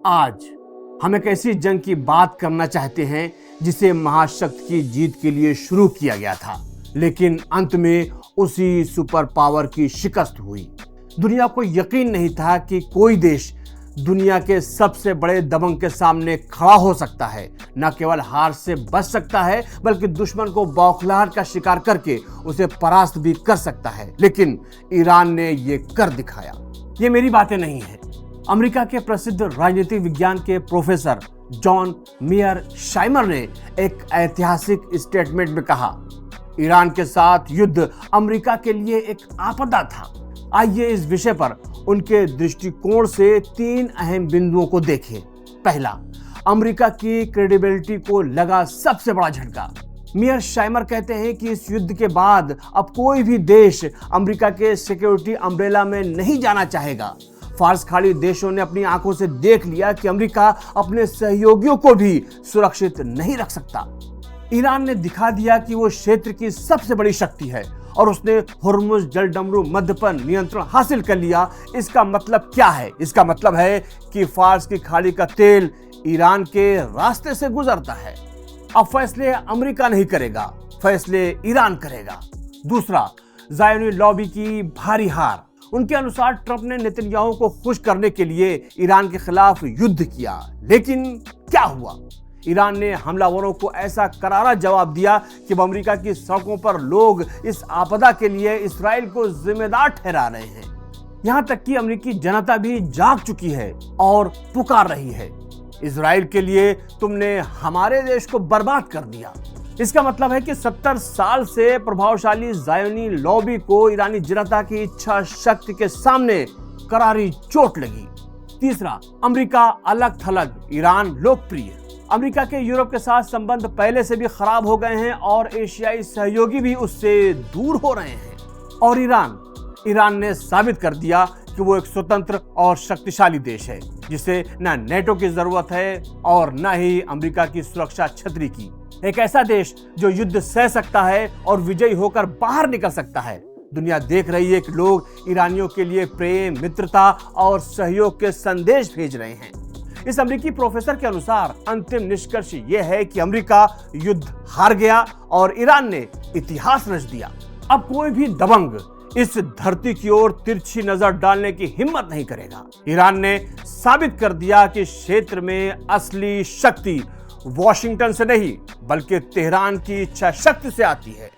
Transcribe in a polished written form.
आज हम एक ऐसी जंग की बात करना चाहते हैं जिसे महाशक्ति की जीत के लिए शुरू किया गया था, लेकिन अंत में उसी सुपर पावर की शिकस्त हुई। दुनिया को यकीन नहीं था कि कोई देश दुनिया के सबसे बड़े दबंग के सामने खड़ा हो सकता है, न केवल हार से बच सकता है बल्कि दुश्मन को बौखलाहट का शिकार करके उसे परास्त भी कर सकता है। लेकिन ईरान ने ये कर दिखाया। ये मेरी बातें नहीं है। अमेरिका के प्रसिद्ध राजनीतिक विज्ञान के प्रोफेसर जॉन मेयरशाइमर ने एक ऐतिहासिक स्टेटमेंट में कहा, ईरान के साथ युद्ध अमेरिका के लिए एक आपदा था। आइए इस विषय पर उनके दृष्टिकोण से 3 अहम बिंदुओं को देखें। पहला, अमेरिका की क्रेडिबिलिटी को लगा सबसे बड़ा झटका। मेयरशाइमर कहते हैं कि इस युद्ध के बाद अब कोई भी देश अमेरिका के सिक्योरिटी अम्ब्रेला में नहीं जाना चाहेगा। फारस खाड़ी देशों ने अपनी आंखों से देख लिया कि अमेरिका अपने सहयोगियों को भी सुरक्षित नहीं रख सकता। ईरान ने दिखा दिया कि वो क्षेत्र की सबसे बड़ी शक्ति है और उसने हुर्मुज जलडमरू मध्य पर नियंत्रण हासिल कर लिया। इसका मतलब क्या है? इसका मतलब है कि फारस की खाड़ी का तेल ईरान के रास्ते से गुजरता है। अब फैसले अमेरिका नहीं करेगा, फैसले ईरान करेगा। दूसरा, ज़ायोनी लॉबी की भारी हार। उनके अनुसार ट्रंप ने नेतन्याहू को खुश करने के लिए ईरान के खिलाफ युद्ध किया, लेकिन क्या हुआ? ईरान ने हमलावरों को ऐसा करारा जवाब दिया कि अमेरिका की सड़कों पर लोग इस आपदा के लिए इस्राएल को जिम्मेदार ठहरा रहे हैं। यहां तक कि अमेरिकी जनता भी जाग चुकी है और पुकार रही है, इस्राएल के लिए तुमने हमारे देश को बर्बाद कर दिया। इसका मतलब है कि 70 साल से प्रभावशाली ज़ायोनी लॉबी को ईरानी जनता की इच्छा शक्ति के सामने करारी चोट लगी। तीसरा, अमेरिका अलग थलग, ईरान लोकप्रिय। अमेरिका के यूरोप के साथ संबंध पहले से भी खराब हो गए हैं और एशियाई सहयोगी भी उससे दूर हो रहे हैं। और ईरान ने साबित कर दिया कि वो एक स्वतंत्र और शक्तिशाली देश है, जिसे न नेटो की जरूरत है और न ही अमेरिका की सुरक्षा छतरी की। एक ऐसा देश जो युद्ध सह सकता है और विजयी होकर बाहर निकल सकता है। दुनिया देख रही है कि लोग ईरानियों के लिए प्रेम, मित्रता और सहयोग के संदेश भेज रहे हैं। इस अमेरिकी प्रोफेसर के अनुसार अंतिम निष्कर्ष यह है कि अमेरिका युद्ध हार गया और ईरान ने इतिहास रच दिया। अब कोई भी दबंग इस धरती की ओर तिरछी नजर डालने की हिम्मत नहीं करेगा। ईरान ने साबित कर दिया कि क्षेत्र में असली शक्ति वॉशिंगटन से नहीं बल्कि तेहरान की इच्छा शक्ति से आती है।